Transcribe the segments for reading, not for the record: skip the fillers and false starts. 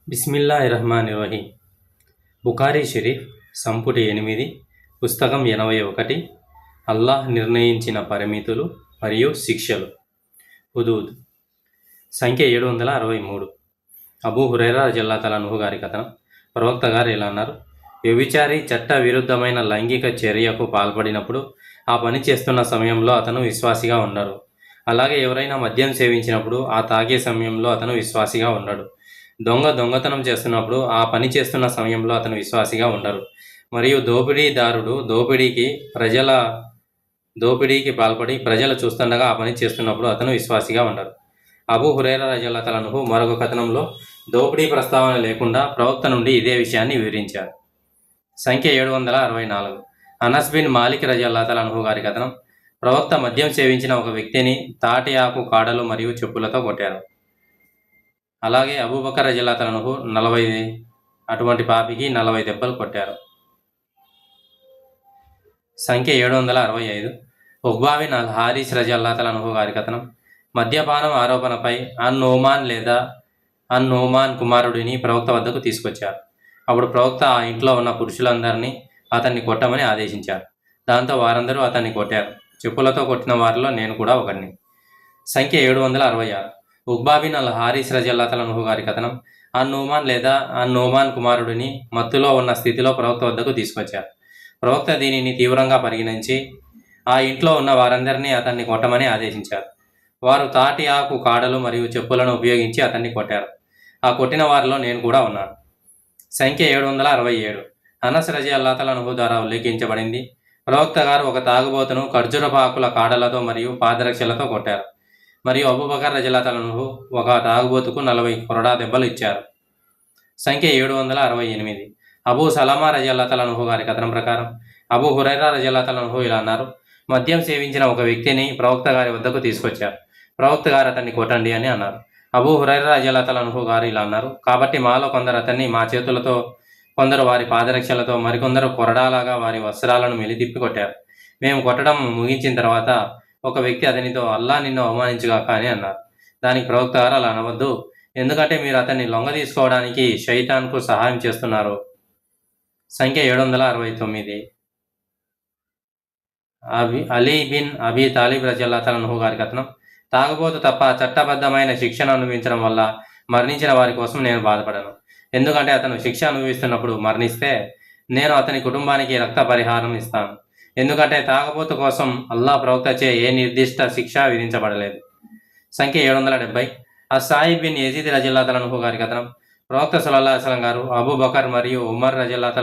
బిస్మిల్లాహిర్రహ్మానిర్రహీం. బుఖారీ షరీఫ్ సంపుటి 8, పుస్తకం 81. అల్లాహ్ నిర్ణయించిన పరిమితులు మరియు శిక్షలు. హుదూద్ సంఖ్య 763. అబూ హురైరా రజియల్లాహు అన్హు గారి కథనం. ప్రవక్త గారు ఇలా అన్నారు: వ్యభిచారి చట్ట విరుద్ధమైన లైంగిక చర్యకు పాల్పడినప్పుడు ఆ పని చేస్తున్న సమయంలో అతను విశ్వాసిగా ఉండరు. అలాగే ఎవరైనా మద్యం సేవించినప్పుడు ఆ తాగే సమయంలో అతను విశ్వాసిగా ఉండడు. దొంగతనం చేస్తున్నప్పుడు ఆ పని చేస్తున్న సమయంలో అతను విశ్వాసిగా ఉండరు. మరియు దోపిడీదారుడు దోపిడీకి పాల్పడి ప్రజలు చూస్తుండగా ఆ పని చేస్తున్నప్పుడు అతను విశ్వాసిగా ఉండరు. అబూ హురైరా రజియల్లాహు అన్హు మరొక కథనంలో దోపిడీ ప్రస్తావన లేకుండా ప్రవక్త నుండి ఇదే విషయాన్ని వివరించారు. సంఖ్య 764. అనస్ బిన్ మాలిక్ రజియల్లాహు అన్హు గారి కథనం. ప్రవక్త మద్యం సేవించిన ఒక వ్యక్తిని తాటి ఆకు కాడలు మరియు చెప్పులతో కొట్టారు. అలాగే అబూబకర్ రజియల్లాహు అన్హు 40 అటువంటి పాపికి 40 దెబ్బలు కొట్టారు. సంఖ్య 765. ఉక్బా బిన్ అల్ హారిస్ రజియల్లాహు అన్హు గారి కథనం. మద్యపానం ఆరోపణపై అన్ నోమాన్ కుమారుడిని ప్రవక్త వద్దకు తీసుకొచ్చారు. అప్పుడు ప్రవక్త ఆ ఇంట్లో ఉన్న పురుషులందరినీ అతన్ని కొట్టమని ఆదేశించారు. దాంతో వారందరూ అతన్ని కొట్టారు. చెప్పులతో కొట్టిన వారిలో నేను కూడా ఒకడిని. సంఖ్య 766. ఉక్బా బిన్ అల్ హారిస్ రజియల్లాహు అన్హు గారి కథనం. అన్ నోమాన్ కుమారుడిని మత్తులో ఉన్న స్థితిలో ప్రవక్త వద్దకు తీసుకొచ్చారు. ప్రవక్త దీనిని తీవ్రంగా పరిగణించి ఆ ఇంట్లో ఉన్న వారందరినీ అతన్ని కొట్టమని ఆదేశించారు. వారు తాటి ఆకు కాడలు మరియు చెప్పులను ఉపయోగించి అతన్ని కొట్టారు. ఆ కొట్టిన వారిలో నేను కూడా ఉన్నాను. సంఖ్య 767. అనస్ రజియల్లాహు అన్హు ద్వారా ఉల్లేఖించబడింది: ప్రవక్త గారు ఒక తాగుబోతును ఖర్జూరపు ఆకుల కాడలతో మరియు పాదరక్షలతో కొట్టారు. మరియు అబూబకర్ రజియల్లాహు అన్హు ఒక తాగుబోతుకు 40 కొరడా దెబ్బలు ఇచ్చారు. సంఖ్య 768. అబూ సలమా రజియల్లాహు అన్హు గారి కథనం ప్రకారం అబూ హురైరా రజియల్లాహు అన్హు ఇలా అన్నారు: మద్యం సేవించిన ఒక వ్యక్తిని ప్రవక్త గారి వద్దకు తీసుకొచ్చారు. ప్రవక్త గారు అతన్ని కొట్టండి అని అన్నారు. అబూ హురైరా రజియల్లాహు అన్హు గారు ఇలా అన్నారు: కాబట్టి మాలో కొందరు అతన్ని మా చేతులతో, కొందరు వారి పాదరక్షలతో, మరికొందరు కొరడాలాగా వారి వస్త్రాలను మెలితిప్పి కొట్టారు. మేము కొట్టడం ముగించిన తర్వాత ఒక వ్యక్తి అతనితో, అల్లా నిన్ను అవమానించుగాక అని అన్నారు. దానికి ప్రవక్త గారు, అలా అనవద్దు, ఎందుకంటే మీరు అతన్ని లొంగ తీసుకోవడానికి షైతాన్కు సహాయం చేస్తున్నారు. సంఖ్య 769. అలీ బిన్ అబీ తాలిబ్ రజియల్లాహు అన్హు గారి కథనం. తాగుబోతు తప్ప చట్టబద్ధమైన శిక్షను అనుభవించడం వల్ల మరణించిన వారి కోసం నేను బాధపడను. ఎందుకంటే అతను శిక్ష అనుభవిస్తున్నప్పుడు మరణిస్తే నేను అతని కుటుంబానికి రక్త పరిహారం ఇస్తాను. ఎందుకంటే తాగుబోతు కోసం అల్లాహ్ ప్రవక్తచే ఏ నిర్దిష్ట శిక్ష విధించబడలేదు. సంఖ్య 770. అస్సాయిబ్ బిన్ యజీద్ రజియల్లాహు అన్హు గారి కథనం. ప్రవక్త సల్లల్లాహు అలైహి వసల్లం గారు అబూ బకర్ మరియు ఉమర్ రజియల్లాహు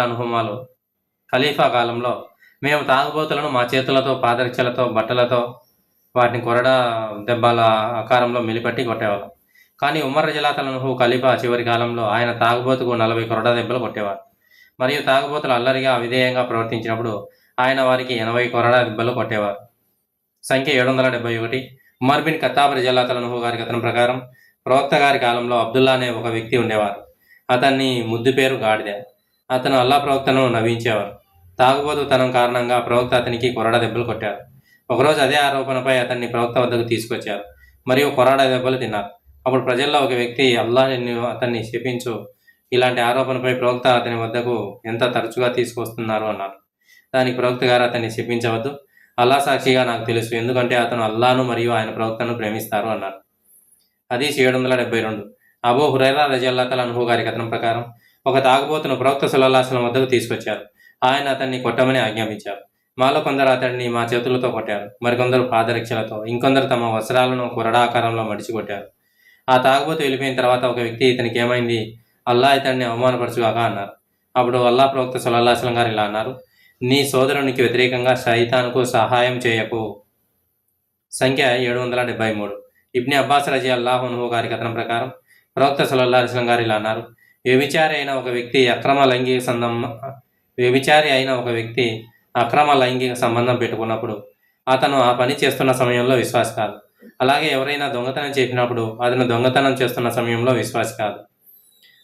అన్హుమాలు ఖలీఫా కాలంలో మేము తాగుబోతులను మా చేతులతో, పాదరక్షలతో, బట్టలతో వాటిని కొరడా దెబ్బల ఆకారంలో మెలిపట్టి కొట్టేవాళ్ళం. కానీ ఉమర్ రజియల్లాహు అన్హు ఖలీఫా చివరి కాలంలో ఆయన తాగుబోతుకు 40 కొరడా దెబ్బలు కొట్టేవారు. మరియు తాగుబోతులు అల్లరిగా అవిధేయంగా ప్రవర్తించినప్పుడు ఆయన వారికి 80 కొరడా దెబ్బలు కొట్టేవారు. సంఖ్య 771. ఉమర్ బిన్ ఖత్తాబ్ రజియల్లాహు అన్హు గారి కథనం ప్రకారం ప్రవక్త గారి కాలంలో అబ్దుల్లా అనే ఒక వ్యక్తి ఉండేవారు. అతన్ని ముద్దు పేరు గాడిద. అతను అల్లా ప్రవక్తను నవ్వించేవారు. తాగుబోతుతనం కారణంగా ప్రవక్త అతనికి కొరడా దెబ్బలు కొట్టారు. ఒకరోజు అదే ఆరోపణపై అతన్ని ప్రవక్త వద్దకు తీసుకొచ్చారు మరియు కొరడా దెబ్బలు తిన్నారు. అప్పుడు ప్రజల్లో ఒక వ్యక్తి, అల్లాహ్ అతన్ని శపించు, ఇలాంటి ఆరోపణపై ప్రవక్త అతని వద్దకు ఎంత తరచుగా తీసుకొస్తున్నారు అన్నారు. దానికి ప్రవక్త గారు, అతన్ని శపించవద్దు, అల్లాహ్ సాక్షిగా నాకు తెలుసు, ఎందుకంటే అతను అల్లాహ్ను మరియు ఆయన ప్రవక్తను ప్రేమిస్తారు అన్నారు. హదీస్ 772. అబూ హురైరా రజియల్లాహు అన్హు గారి కథనం ప్రకారం ఒక తాగుబోతును ప్రవక్త సల్లల్లాహు అలైహి వసల్లం వద్దకు తీసుకొచ్చారు. ఆయన అతన్ని కొట్టమని ఆజ్ఞాపించారు. మాలో కొందరు అతడిని మా చేతులతో కొట్టారు, మరికొందరు పాదరక్షలతో, ఇంకొందరు తమ వస్త్రాలను కొరడాకారంలో మడిచి కొట్టారు. ఆ తాగుబోతు వెళ్ళిపోయిన తర్వాత ఒక వ్యక్తి, ఇతనికి ఏమైంది, అల్లాహ్ ఇతన్ని అవమానపరచుగాక అన్నారు. అప్పుడు అల్లాహ్ ప్రవక్త సల్లల్లాహు అలైహి వసల్లం గారు ఇలా అన్నారు: నీ సోదరునికి వ్యతిరేకంగా శైతానుకు సహాయం చేయకు. సంఖ్య 773. ఇబ్ని అబ్బాస్ రజియల్లాహు అన్హు గారి కథనం ప్రకారం ప్రవక్త సల్లల్లాహు అలైహి వసల్లం గారు ఇలా అన్నారు: వ్యభిచారి అయిన ఒక వ్యక్తి అక్రమ లైంగిక సంబంధం పెట్టుకున్నప్పుడు అతను ఆ పని చేస్తున్న సమయంలో విశ్వాసి కాదు. అలాగే ఎవరైనా దొంగతనం చేసినప్పుడు అతను దొంగతనం చేస్తున్న సమయంలో విశ్వాసి కాదు.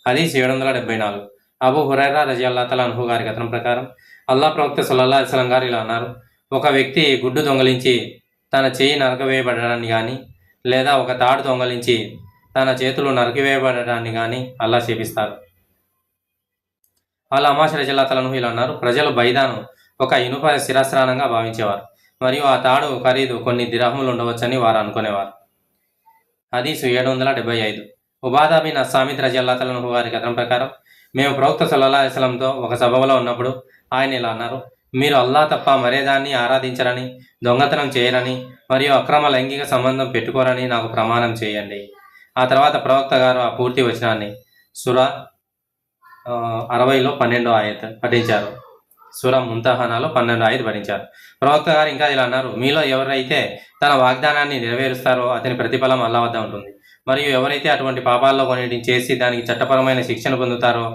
హదీస్ 774. అబూ హురైరా రజియల్లాహు అన్హు గారి కథనం ప్రకారం అల్లాహ్ ప్రవక్త సల్లల్లాహు అలైహి వసల్లం గారు ఇలా అన్నారు: ఒక వ్యక్తి గుడ్డు దొంగలించి తన చేయి నరకవేయబడడాన్ని కానీ, లేదా ఒక తాడు దొంగలించి తన చేతులు నరికివేయబడటాన్ని కానీ అల్లా చేపిస్తారు. వాళ్ళ అమాషర జిల్లాతలను ఇలా అన్నారు, ప్రజలు బైదాను ఒక ఇనుప శిరస్త్రాణంగా భావించేవారు మరియు ఆ తాడు ఖరీదు కొన్ని దిరహములు ఉండవచ్చని వారు అనుకునేవారు. హదీసు 775. ఉబాదా బిన్ అస్సామిద్ రజియల్లాహు వారి కథనం ప్రకారం మేము ప్రవక్త సల్లల్లాహు అలైహి వసల్లంతో ఒక సభలో ఉన్నప్పుడు ఆయన ఇలా అన్నారు, మీరు అల్లా తప్ప మరేదాన్ని ఆరాధించరని, దొంగతనం చేయరని మరియు అక్రమ లైంగిక సంబంధం పెట్టుకోరని నాకు ప్రమాణం చేయండి. ఆ తర్వాత ప్రవక్త గారు ఆ పూర్తి వచనాన్ని సురా 60లో 12వ ఆయత్ పఠించారు. సూరా ముంతహానాలో 12వ ఆయత్ పఠించారు. ప్రవక్త గారు ఇంకా ఇలా అన్నారు, మీలో ఎవరైతే తన వాగ్దానాన్ని నెరవేరుస్తారో అతని ప్రతిఫలం అల్లా వద్ద ఉంటుంది. మరియు ఎవరైతే అటువంటి పాపాల్లో కొన్నిటిని చేసి దానికి చట్టపరమైన శిక్షను పొందుతారో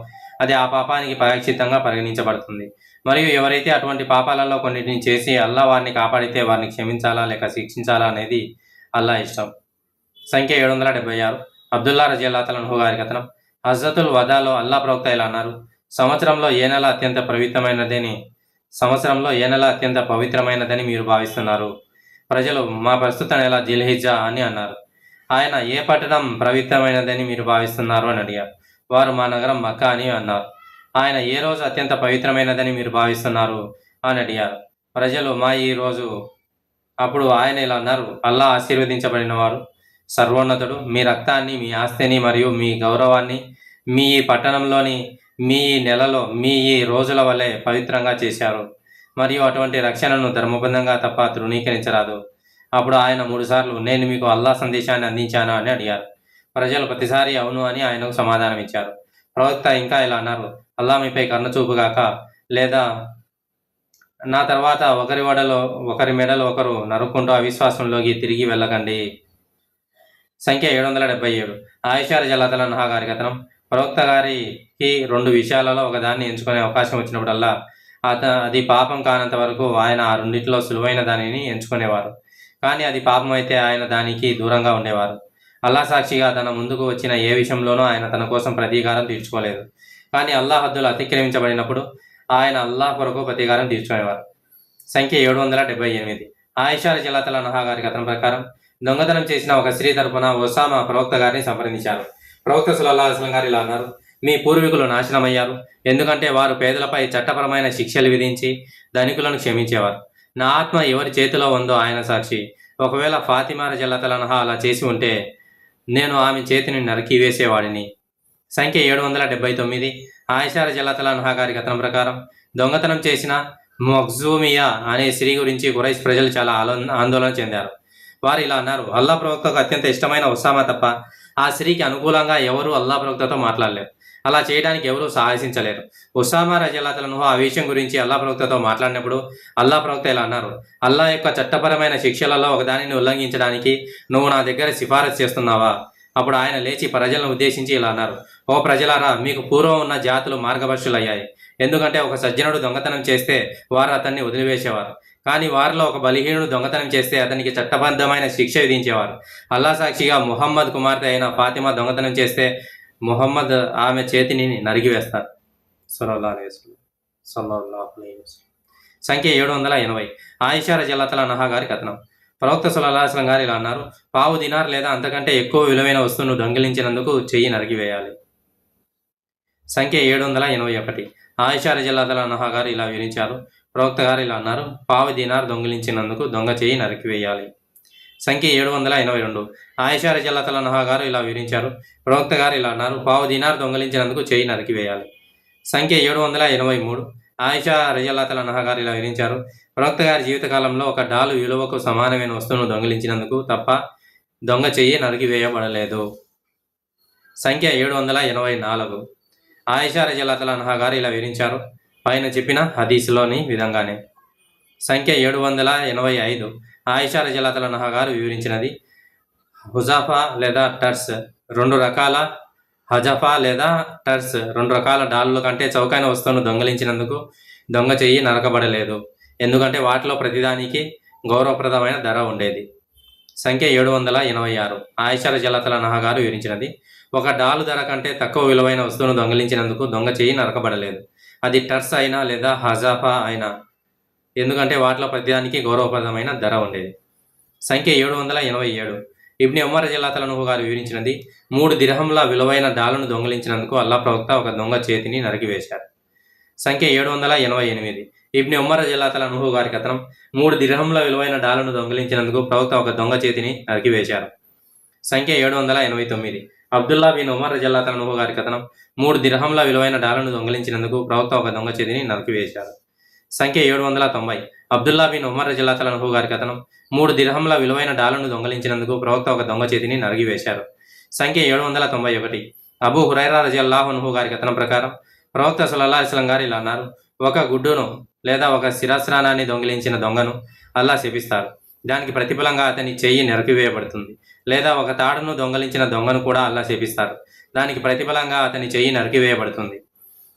అది ఆ పాపానికి ప్రాయశ్చిత్తంగా పరిగణించబడుతుంది. మరియు ఎవరైతే అటువంటి పాపాలలో కొన్నిటిని చేసి అల్లా వారిని కాపాడితే వారిని క్షమించాలా లేక శిక్షించాలా అనేది అల్లా ఇష్టం. సంఖ్య 776. అబ్దుల్లా రజియల్లాహు అన్హు గారి కథనం, హజ్రతుల్ వదాలో అల్లా ప్రవక్త ఇలా అన్నారు, సంవత్సరంలో ఏ నెల అత్యంత పవిత్రమైనదని మీరు భావిస్తున్నారు? ప్రజలు మా ప్రస్తుత నెల జిల్హిజ్జా అని అన్నారు. ఆయన ఏ పట్టణం పవిత్రమైనదని మీరు భావిస్తున్నారు అని అడిగారు. వారు మా నగరం మక్కా అని అన్నారు. ఆయన ఏ రోజు అత్యంత పవిత్రమైనదని మీరు భావిస్తున్నారు అని అడిగారు. ప్రజలు మా ఈ రోజు. అప్పుడు ఆయన ఇలా అన్నారు, అల్లా ఆశీర్వదించబడిన వారు సర్వోన్నతుడు మీ రక్తాన్ని, మీ ఆస్తిని మరియు మీ గౌరవాన్ని మీ ఈ పట్టణంలోని, మీ ఈ నెలలో, మీ ఈ రోజుల వలె పవిత్రంగా చేశారు మరియు అటువంటి రక్షణను ధర్మబద్ధంగా తప్ప తృణీకరించరాదు. అప్పుడు ఆయన 3 సార్లు నేను మీకు అల్లా సందేశాన్ని అందించాను అని అడిగారు. ప్రజలు ప్రతిసారి అవును అని ఆయనకు సమాధానం ఇచ్చారు. ప్రవక్త ఇంకా ఇలా అన్నారు, అల్లా మీపై కర్ణచూపుగాక, లేదా నా తర్వాత ఒకరి మెడలో ఒకరు నరుక్కుంటూ అవిశ్వాసంలోకి తిరిగి వెళ్ళకండి. సంఖ్య 777. ఆయిషా రజియల్లాహు అన్హా గారి కథనం, ప్రవక్త గారికి 2 విషయాలలో ఒకదాన్ని ఎంచుకునే అవకాశం వచ్చినప్పుడల్లా అది పాపం కానంత వరకు ఆయన ఆ రెండింటిలో సులువైన దానిని ఎంచుకునేవారు. కానీ అది పాపం అయితే ఆయన దానికి దూరంగా ఉండేవారు. అల్లా సాక్షిగా తన ముందుకు వచ్చిన ఏ విషయంలోనూ ఆయన తన కోసం ప్రతీకారం తీర్చుకోలేదు. కానీ అల్లా హద్దులు అతిక్రమించబడినప్పుడు ఆయన అల్లాహ్ కొరకు ప్రతీకారం తీర్చుకునేవారు. సంఖ్య 778. ఆయిషా రజియల్లాహు అన్హా గారి కథనం ప్రకారం దొంగతనం చేసిన ఒక స్త్రీ తరపున ఒసామా ప్రవక్త గారిని సంప్రదించారు. ప్రవక్త సల్లల్లాహు అలైహి వసల్లం గారు ఇలా అన్నారు, మీ పూర్వీకులు నాశనమయ్యారు, ఎందుకంటే వారు పేదలపై చట్టపరమైన శిక్షలు విధించి ధనికులను క్షమించేవారు. నా ఆత్మ ఎవరి చేతిలో ఉందో ఆయన సాక్షి. ఒకవేళ ఫాతిమా రజియల్లాహు అన్హా అలా చేసి ఉంటే నేను ఆమె చేతిని నరికి వేసేవాడిని. సంఖ్య 779. ఆయిషా రజియల్లాహు అన్హా గారి కథనం ప్రకారం దొంగతనం చేసిన మఖ్జూమియా అనే స్త్రీ గురించి ఖురైష్ ప్రజలు చాలా ఆందోళన చెందారు. వారు ఇలా అన్నారు, అల్లా ప్రవక్తకు అత్యంత ఇష్టమైన ఉసామా తప్ప ఆ స్త్రీకి అనుకూలంగా ఎవరూ అల్లా ప్రవక్తతో మాట్లాడలేరు. అలా చేయడానికి ఎవరూ సాహసించలేరు. ఉసామా రజియల్లాహు అన్హు ఆ విషయం గురించి అల్లా ప్రవక్తతో మాట్లాడినప్పుడు అల్లా ప్రవక్త ఇలా అన్నారు, అల్లా యొక్క చట్టపరమైన శిక్షలలో ఒకదానిని ఉల్లంఘించడానికి నువ్వు నా దగ్గర సిఫారసు చేస్తున్నావా? అప్పుడు ఆయన లేచి ప్రజలను ఉద్దేశించి ఇలా అన్నారు, ఓ ప్రజలారా, మీకు పూర్వం ఉన్న జాతులు మార్గభ్రష్టులయ్యాయి. ఎందుకంటే ఒక సజ్జనుడు దొంగతనం చేస్తే వారు అతన్ని వదిలివేసేవారు. కానీ వారిలో ఒక బలహీనుడు దొంగతనం చేస్తే అతనికి చట్టబద్ధమైన శిక్ష విధించేవారు. అల్లా సాక్షిగా ముహమ్మద్ కుమార్తె అయిన ఫాతిమా దొంగతనం చేస్తే ముహమ్మద్ ఆమె చేతిని నరికివేస్తారు. సల్లల్లాహు అలైహి వసల్లం. సంఖ్య 780. ఆయిషా రజియల్లాహు అన్హా గారి కథనం, ప్రవక్త సల్లల్లాహు అలైహి వసల్లం గారు ఇలా అన్నారు, పావు దినార్ లేదా అంతకంటే ఎక్కువ విలువైన వస్తువును దొంగిలించినందుకు చెయ్యి నరికివేయాలి. సంఖ్య 781. ఆయిషా రజియల్లాహు అన్హా గారు ఇలా వివరించారు, ప్రవక్త గారు ఇలా అన్నారు, పావు దినార్ దొంగిలించినందుకు దొంగ చెయ్యి నరికివేయాలి. సంఖ్య 782. ఆయిషా రజియల్లాహు అన్హా గారు ఇలా వివరించారు, ప్రవక్త గారు ఇలా అన్నారు, పావు దినార్ దొంగిలించినందుకు చెయ్యి నరికివేయాలి. సంఖ్య 783. ఆయిషా రజియల్లాహు అన్హా గారు ఇలా వివరించారు, ప్రవక్త గారి జీవితకాలంలో ఒక డాలు విలువకు సమానమైన వస్తువును దొంగిలించినందుకు తప్ప దొంగ చెయ్యి నరికివేయబడలేదు. సంఖ్య 784. ఆయిషా రజియల్లాహు అన్హా గారు ఇలా వివరించారు, పైన చెప్పిన హదీసులోని విధంగానే. సంఖ్య 785. ఆయిషా రజియల్లాహు అన్హా గారు వివరించినది, హుజాఫా లేదా టర్స్ 2 రకాల హజఫా లేదా టర్స్ 2 రకాల డాలుల కంటే చౌకైన వస్తువును దొంగిలించినందుకు దొంగ చెయ్యి నరకబడలేదు, ఎందుకంటే వాటిలో ప్రతిదానికి గౌరవప్రదమైన ధర ఉండేది. సంఖ్య 786. ఆయిషా రజియల్లాహు అన్హా గారు వివరించినది, ఒక డాలు ధర కంటే తక్కువ విలువైన వస్తువును దొంగిలించినందుకు దొంగ చెయ్యి నరకబడలేదు, అది టర్స్ అయినా లేదా హజాఫా అయినా, ఎందుకంటే వాటిలో ప్రతిదానికి గౌరవప్రదమైన ధర ఉండేది. సంఖ్య 787. ఇబ్ని ఉమర్ రజియల్లాహు అన్హు గారు వివరించినది, 3 దిర్హంల విలువైన డాలును దొంగిలించినందుకు అల్లా ప్రవక్త ఒక దొంగ చేతిని నరికివేశారు. సంఖ్య 788. ఇబ్ని ఉమర్ రజియల్లాహు అన్హు గారి కథనం, 3 దిర్హంల విలువైన డాలును దొంగిలించినందుకు ప్రవక్త ఒక దొంగ చేతిని నరికివేశారు. సంఖ్య 789. అబ్దుల్లా బిన్ ఉమర్ రజియల్లాహు అన్హు గారి కథనం, 3 దిర్హంల విలువైన డాలను దొంగిలించినందుకు ప్రవక్త ఒక దొంగ చేతిని నరికివేశారు. సంఖ్య 790. అబ్దుల్లా బిన్ ఉమర్ రజియల్లాహు అన్హు గారి కథనం, 3 దిర్హంల విలువైన డాలను దొంగిలించినందుకు ప్రవక్త ఒక దొంగ చేతిని నరికివేశారు. సంఖ్య 791. అబూ హురైరా రజియల్లాహు అన్హు గారి కథనం ప్రకారం ప్రవక్త సల్లల్లాహు అలైహి వసల్లం గారు ఇలా అన్నారు, ఒక గుడ్డును లేదా ఒక శిరస్నానాన్ని దొంగిలించిన దొంగను అల్లా శపిస్తారు. దానికి ప్రతిఫలంగా అతని చెయ్యి నరికివేయబడుతుంది. లేదా ఒక తాడును దొంగలించిన దొంగను కూడా అల్లా శపిస్తారు. దానికి ప్రతిఫలంగా అతని చెయ్యి నరికివేయబడుతుంది.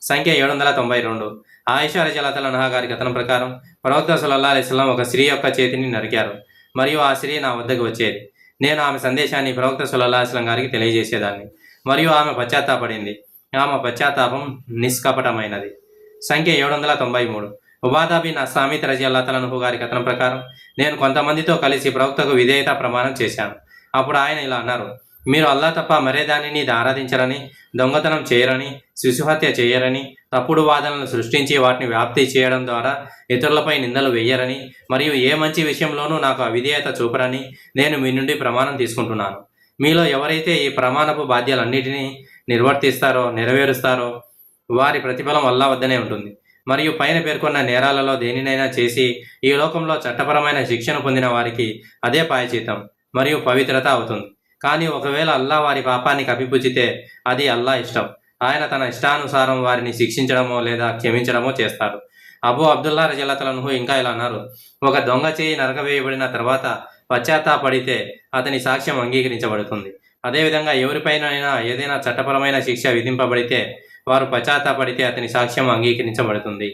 సంఖ్య 792. ఆయిషా రజియల్లాహు అన్హా గారి కథనం ప్రకారం ప్రవక్త సల్లల్లాహు అలైహి వసల్లం ఒక స్త్రీ యొక్క చేతిని నరికారు మరియు ఆ స్త్రీ నా వద్దకు వచ్చేది. నేను ఆమె సందేశాన్ని ప్రవక్త సల్లల్లాహు అలైహి వసల్లం గారికి తెలియజేసేదాన్ని మరియు ఆమె పశ్చాత్తాపడింది. ఆమె పశ్చాత్తాపం నిష్కపటమైనది. సంఖ్య 793. ఉబాదా బిన్ అస్సామిత్ రజియల్లాహు అన్హు గారి కథనం ప్రకారం నేను కొంతమందితో కలిసి ప్రవక్తకు విధేయత ప్రమాణం చేశాను. అప్పుడు ఆయన ఇలా అన్నారు, మీరు అల్లా తప్ప మరే దానిని ఆరాధించరని, దొంగతనం చేయరని, శిశుహత్య చేయరని, తప్పుడు వాదనలను సృష్టించి వాటిని వ్యాప్తి చేయడం ద్వారా ఇతరులపై నిందలు వేయరని మరియు ఏ మంచి విషయంలోనూ నాకు అవిధేయత చూపరని నేను మీ నుండి ప్రమాణం తీసుకుంటున్నాను. మీలో ఎవరైతే ఈ ప్రమాణపు బాధ్యతలన్నిటినీ నెరవేరుస్తారో వారి ప్రతిఫలం అల్లా వద్దనే ఉంటుంది. మరియు పైన పేర్కొన్న నేరాలలో దేనినైనా చేసి ఈ లోకంలో చట్టపరమైన శిక్షను పొందిన వారికి అదే ప్రాయశ్చిత్తం మరియు పవిత్రత అవుతుంది. కానీ ఒకవేళ అల్లా వారి పాపాన్ని కప్పిపుచ్చితే అది అల్లా ఇష్టం. ఆయన తన ఇష్టానుసారం వారిని శిక్షించడమో లేదా క్షమించడమో చేస్తారు. అబూ అబ్దుల్లా రజియల్లాహు అన్హు ఇంకా ఇలా అన్నారు, ఒక దొంగ చేయి నరకవేయబడిన తర్వాత పశ్చాత్తాపడితే అతని సాక్ష్యం అంగీకరించబడుతుంది. అదేవిధంగా ఎవరిపైనైనా ఏదైనా చట్టపరమైన శిక్ష విధింపబడితే వారు పశ్చాత్తాపడితే అతని సాక్ష్యం అంగీకరించబడుతుంది.